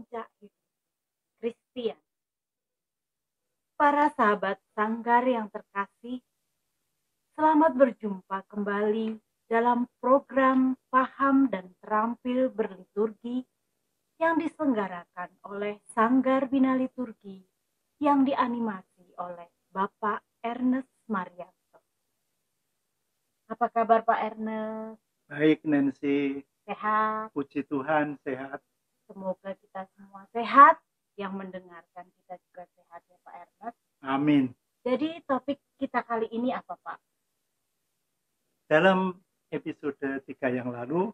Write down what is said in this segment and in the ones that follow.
puncak hidup Kristian. Para sahabat Sanggar yang terkasih, selamat berjumpa kembali dalam program Paham dan Terampil Berliturgi yang diselenggarakan oleh Sanggar Bina Liturgi yang dianimasi oleh Bapak Ernest Marianto. Apa kabar Pak Ernest? Baik Nancy, Sehat? puji Tuhan sehat. Semoga kita semua sehat, yang mendengarkan kita juga sehat ya Pak Ernest. Amin. Jadi topik kita kali ini apa Pak? Dalam episode 3 yang lalu,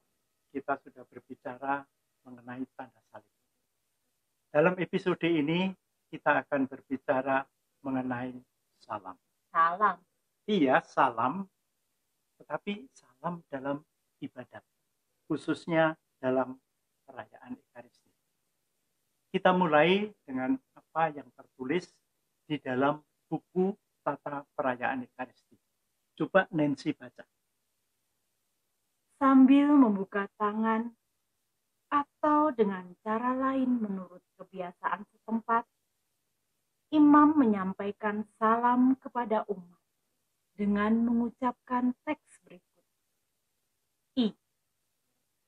kita sudah berbicara mengenai tanda salib. Dalam episode ini, kita akan berbicara mengenai salam. Salam. Iya, salam, tetapi salam dalam ibadat, khususnya dalam perayaan Ekaristi. Kita mulai dengan apa yang tertulis di dalam buku Tata Perayaan Ekaristi. Coba Nancy baca. Sambil membuka tangan atau dengan cara lain menurut kebiasaan setempat, imam menyampaikan salam kepada umat dengan mengucapkan teks berikut.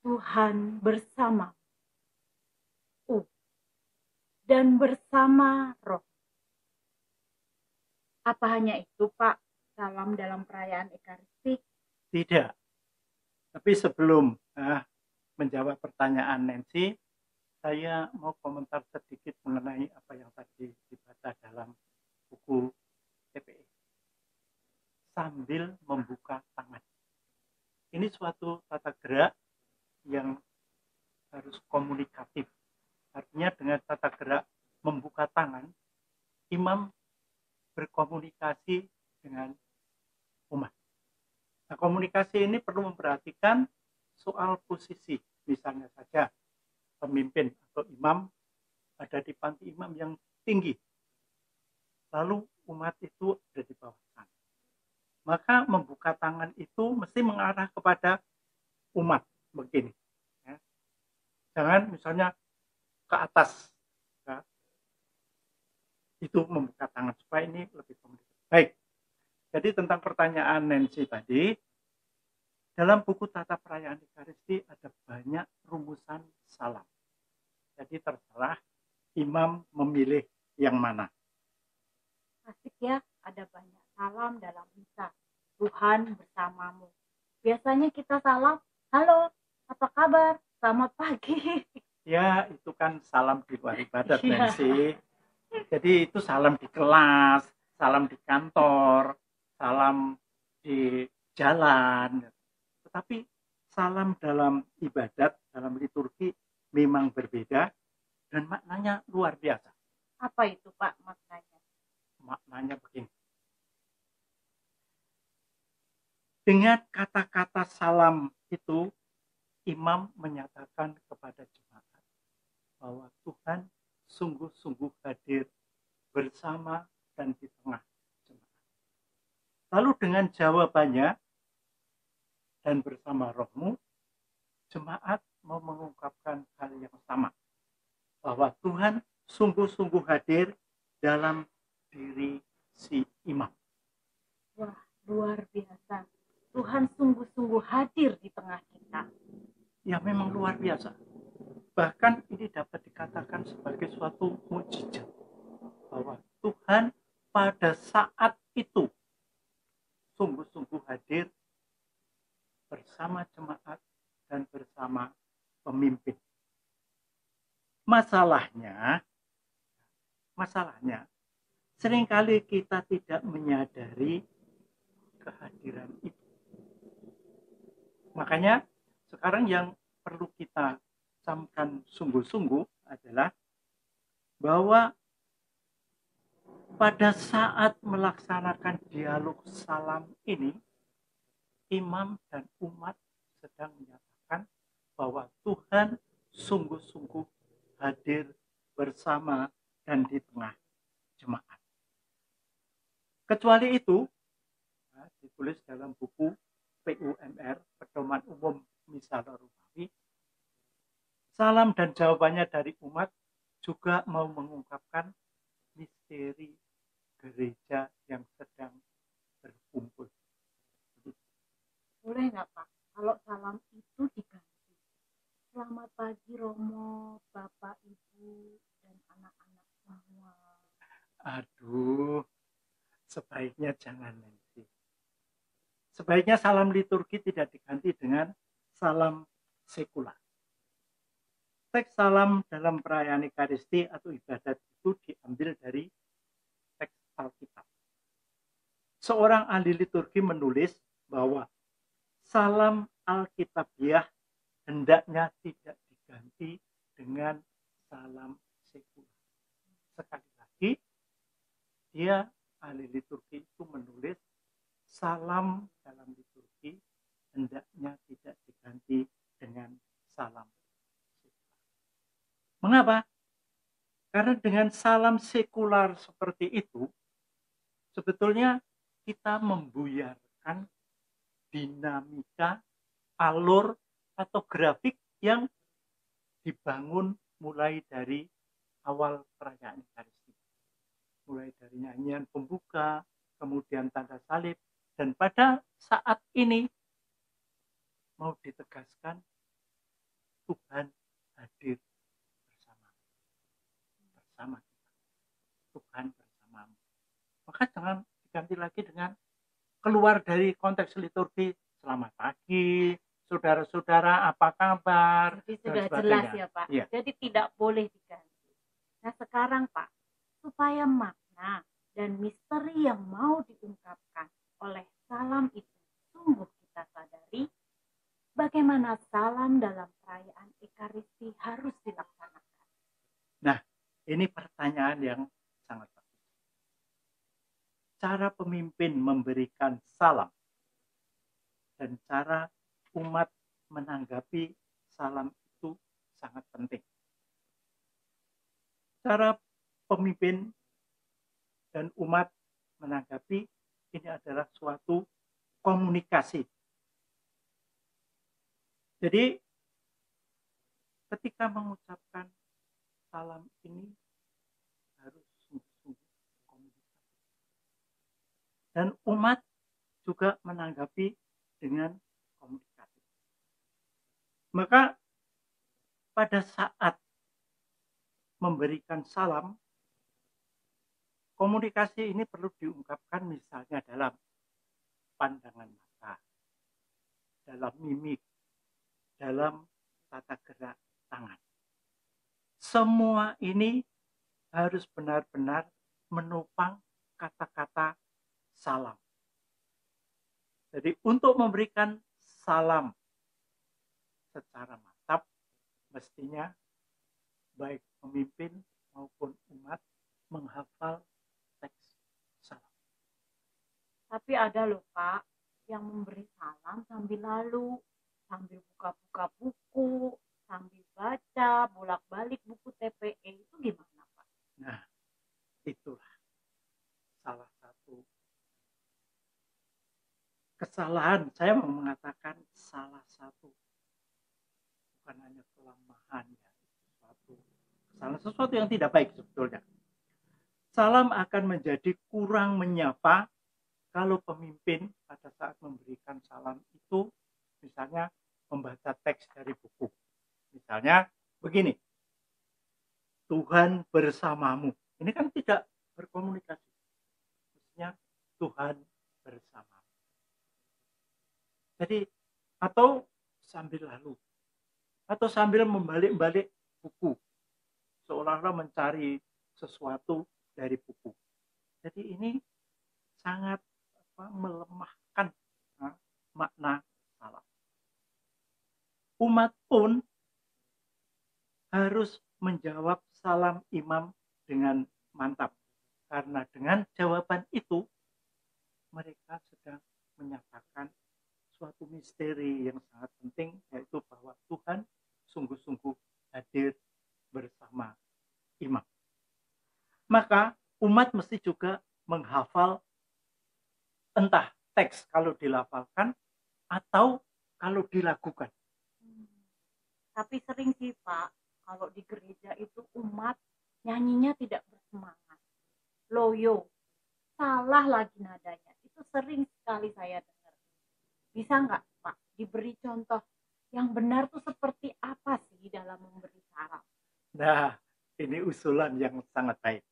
Tuhan bersama. Dan bersama roh. Apa hanya itu Pak, salam dalam perayaan Ekaristi? Tidak. Tapi sebelum menjawab pertanyaan Nancy, saya mau komentar sedikit mengenai apa yang tadi dibaca dalam buku TPE. Sambil membuka tangan. Ini suatu tata gerak yang harus komunikatif. Artinya dengan tata gerak membuka tangan, imam berkomunikasi dengan umat. Nah, komunikasi ini perlu memperhatikan soal posisi. Misalnya saja pemimpin atau imam ada di panti imam yang tinggi. Lalu umat itu ada di bawah sana. Maka membuka tangan itu mesti mengarah kepada umat begini. Ya. Jangan misalnya ke atas, ya. Itu membuka tangan supaya ini lebih komunikatif. Baik, jadi tentang pertanyaan Nancy tadi, dalam buku Tata Perayaan Ekaristi ada banyak rumusan salam. Jadi terserah imam memilih yang mana. Asik ya, ada banyak salam dalam misa. Tuhan bersamamu. Biasanya kita salam, halo, apa kabar? Selamat pagi. Ya, itu kan salam di luar ibadat, Nancy. Jadi itu salam di kelas, salam di kantor, salam di jalan. Tetapi salam dalam ibadat, dalam liturgi memang berbeda dan maknanya luar biasa. Apa itu Pak maknanya? Maknanya begini. Dengan kata-kata salam itu, imam menyatakan kepada jemaat bahwa Tuhan sungguh-sungguh hadir bersama dan di tengah jemaat. Lalu dengan jawabannya, dan bersama rohmu, jemaat mau mengungkapkan hal yang sama. Bahwa Tuhan sungguh-sungguh hadir dalam diri si imam. Wah, luar biasa. Tuhan sungguh-sungguh hadir di tengah kita. Ya memang luar biasa. Bahkan ini dapat dikatakan sebagai suatu mukjizat. Bahwa Tuhan pada saat itu sungguh-sungguh hadir bersama jemaat dan bersama pemimpin. Masalahnya seringkali kita tidak menyadari kehadiran itu. Makanya sekarang yang perlu kita camkan sungguh-sungguh adalah bahwa pada saat melaksanakan dialog salam ini, imam dan umat sedang menyatakan bahwa Tuhan sungguh-sungguh hadir bersama dan di tengah jemaat. Kecuali itu, ditulis dalam buku PUMR, Pedoman Umum Misa Romawi, salam dan jawabannya dari umat juga mau mengungkapkan misteri gereja yang sedang berkumpul. Boleh nggak Pak, kalau salam itu diganti? Selamat pagi Romo, Bapak, Ibu, dan anak-anak semua. Aduh, sebaiknya jangan Nancy. Sebaiknya salam liturgi tidak diganti dengan salam sekular. Teks salam dalam perayaan Ekaristi atau ibadat itu diambil dari teks Alkitab. Seorang ahli liturgi menulis bahwa salam Alkitabiah hendaknya tidak diganti dengan salam sekular. Sekali lagi, dia ahli liturgi itu menulis salam dalam liturgi hendaknya tidak diganti dengan salam sekular. Mengapa? Karena dengan salam sekular seperti itu, sebetulnya kita membuyarkan dinamika, alur, atau grafik yang dibangun mulai dari awal perayaan Ekaristi. Mulai dari nyanyian pembuka, kemudian tanda salib, dan pada saat ini mau ditegaskan Tuhan hadir bersama kita. Tuhan bersamamu. Maka jangan diganti lagi dengan keluar dari konteks liturgi. Selamat pagi, saudara-saudara, apa kabar? Jadi sudah jelas ya Pak. Ya. Jadi tidak boleh diganti. Nah sekarang Pak, supaya makna dan misteri yang mau diungkapkan oleh salam itu sungguh kita sadari, bagaimana salam dalam perayaan Ekaristi harus dilaksanakan. Nah, ini pertanyaan yang sangat bagus. Cara pemimpin memberikan salam dan cara umat menanggapi salam itu sangat penting. Cara pemimpin dan umat menanggapi ini adalah suatu komunikasi. Jadi ketika mengucapkan salam ini harus sungguh-sungguh komunikasi. Dan umat juga menanggapi dengan komunikasi. Maka pada saat memberikan salam, komunikasi ini perlu diungkapkan misalnya dalam pandangan mata, dalam mimik, dalam tata gerak tangan. Semua ini harus benar-benar menopang kata-kata salam. Jadi untuk memberikan salam secara mantap, mestinya baik pemimpin maupun umat menghafal teks salam. Tapi ada loh Pak, yang memberi salam sambil lalu, sambil buka-buka buku, sambil baca, bolak-balik buku TPE, itu gimana Pak? Nah, itulah salah satu kesalahan. Saya mau mengatakan salah satu, bukan hanya kelemahan ya, sesuatu yang tidak baik sebetulnya. Salam akan menjadi kurang menyapa kalau pemimpin pada saat memberikan salam itu misalnya membaca teks dari buku. Misalnya begini, Tuhan bersamamu. Ini kan tidak berkomunikasi. Maksudnya Tuhan bersamamu. Jadi atau sambil lalu, atau sambil membalik-balik buku, seolah-olah mencari sesuatu dari buku. Jadi ini sangat melemahkan makna salam. Umat pun harus menjawab salam imam dengan mantap. Karena dengan jawaban itu, mereka sedang menyatakan suatu misteri yang sangat penting, yaitu bahwa Tuhan sungguh-sungguh hadir bersama imam. Maka umat mesti juga menghafal entah teks kalau dilafalkan atau kalau dilakukan. Tapi sering sih Pak, kalau di gereja itu umat nyanyinya tidak bersemangat, loyo, salah lagi nadanya. Itu sering sekali saya dengar. Bisa nggak Pak diberi contoh yang benar tuh seperti apa sih dalam memberi salam? Nah, ini usulan yang sangat baik.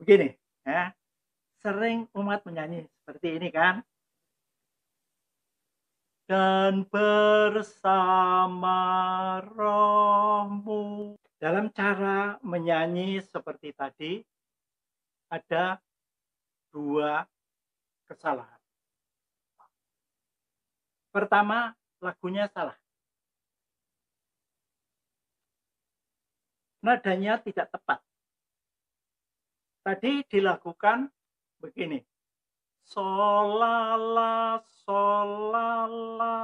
Begini, ya, sering umat menyanyi seperti ini kan? Dan bersama rohmu. Dalam cara menyanyi seperti tadi, ada dua kesalahan. Pertama, lagunya salah. Nadanya tidak tepat. Tadi dilakukan begini. Solala, solala.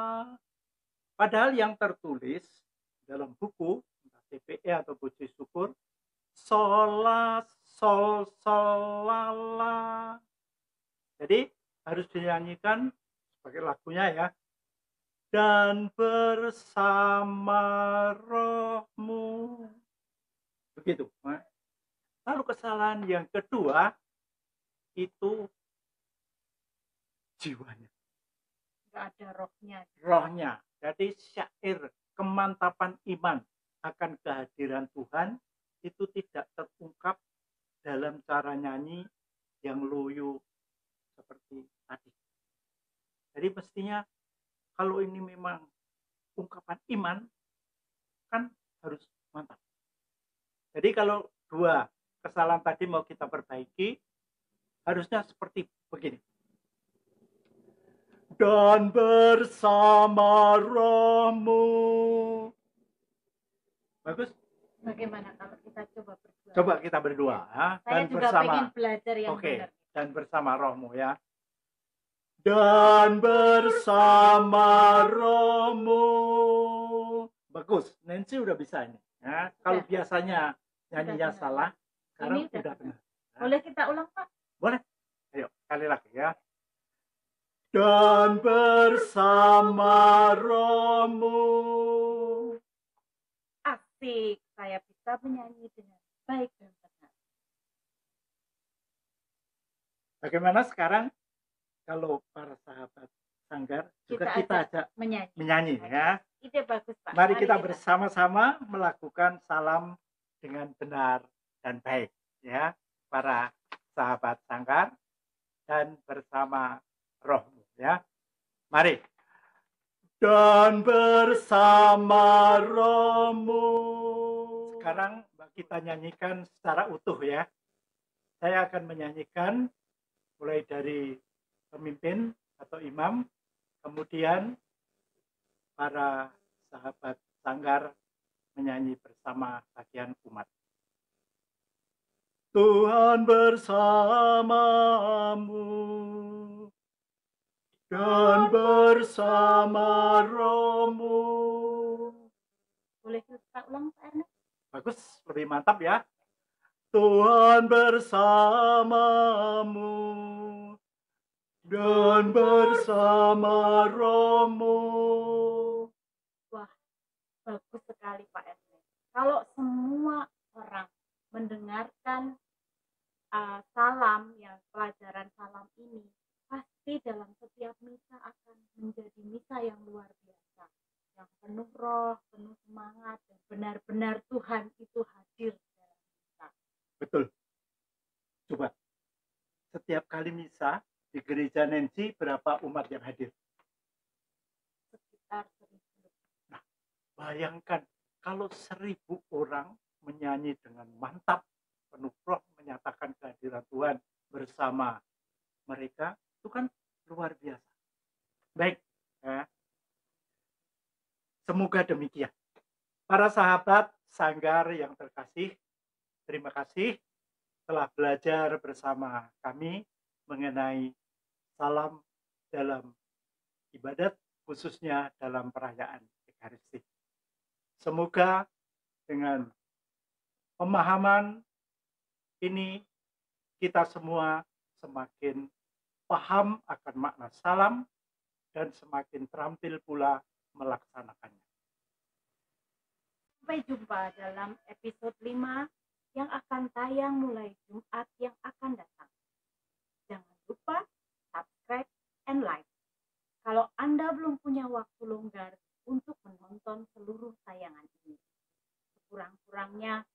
Padahal yang tertulis dalam buku, entah TPE atau puji syukur, sola, sol, solala. Jadi harus dinyanyikan sebagai lagunya ya. Dan bersama rohmu. Begitu. Lalu kesalahan yang kedua itu jiwanya. Nggak ada rohnya. Rohnya. Jadi syair kemantapan iman akan kehadiran Tuhan itu tidak terungkap dalam cara nyanyi yang loyo seperti tadi. Jadi mestinya kalau ini memang ungkapan iman kan harus mantap. Jadi kalau dua kesalahan tadi mau kita perbaiki, harusnya seperti begini. Dan bersama rohmu. Bagus? Bagaimana kalau kita coba berdua? Coba kita berdua. Ya. Saya Dan juga bersama, pengen belajar yang benar. Dan bersama rohmu ya. Dan bersama rohmu. Bagus, Nancy udah bisa ini. Ya, kalau biasanya nyanyinya salah, sekarang udah benar. Boleh kita ulang Pak? Boleh. Ayo, sekali lagi ya. Dan bersama rohmu. Asik, saya bisa menyanyi dengan baik dan benar. Bagaimana sekarang kalau para sahabat Sanggar juga kita ajak menyanyi ya. Ide bagus Pak. Mari kita bersama-sama melakukan salam dengan benar dan baik ya, para sahabat Sanggar dan bersama rohmu ya. Mari. Dan bersama rohmu. Sekarang kita nyanyikan secara utuh ya. Saya akan menyanyikan mulai dari pemimpin atau imam, kemudian para sahabat Sanggar menyanyi bersama bagian umat. Tuhan bersamamu dan bersama rohmu. Boleh kita ulang Pak Ernest? Bagus, lebih mantap ya. Tuhan bersamamu dan bersama rohmu. Wah, bagus sekali Pak Ernest. Kalau semua orang mendengarkan salam, yang pelajaran salam ini, pasti dalam setiap misa akan menjadi misa yang luar biasa, yang penuh roh, penuh semangat, dan benar-benar Tuhan itu hadir dalam misa. Betul. Coba, setiap kali misa di gereja Nancy berapa umat yang hadir? Sekitar 1.000. Nah, bayangkan kalau 1.000 orang menyanyi dengan mantap, penuh roh, menyatakan kehadiran Tuhan bersama mereka, itu kan luar biasa. Baik, ya. Semoga demikian. Para sahabat Sanggar yang terkasih, terima kasih telah belajar bersama kami mengenai salam dalam ibadat, khususnya dalam perayaan Ekaristi. Semoga dengan pemahaman ini kita semua semakin paham akan makna salam dan semakin terampil pula melaksanakannya. Sampai jumpa dalam episode 5 tayang mulai Jumat yang akan datang. Jangan lupa subscribe and like. Kalau Anda belum punya waktu longgar untuk menonton seluruh tayangan ini, sekurang-kurangnya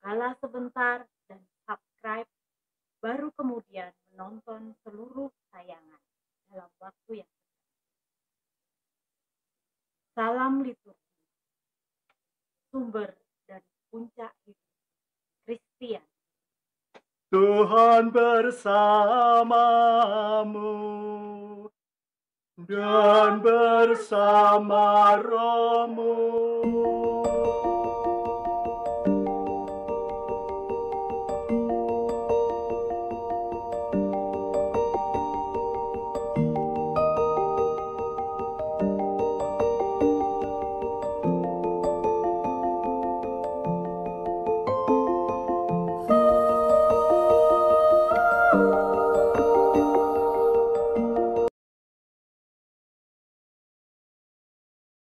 kalah sebentar dan subscribe, baru kemudian menonton seluruh tayangan dalam waktu yang singkat. Salam liturgi, sumber dan puncak hidup Kristian. Tuhan bersamamu dan bersama rohmu.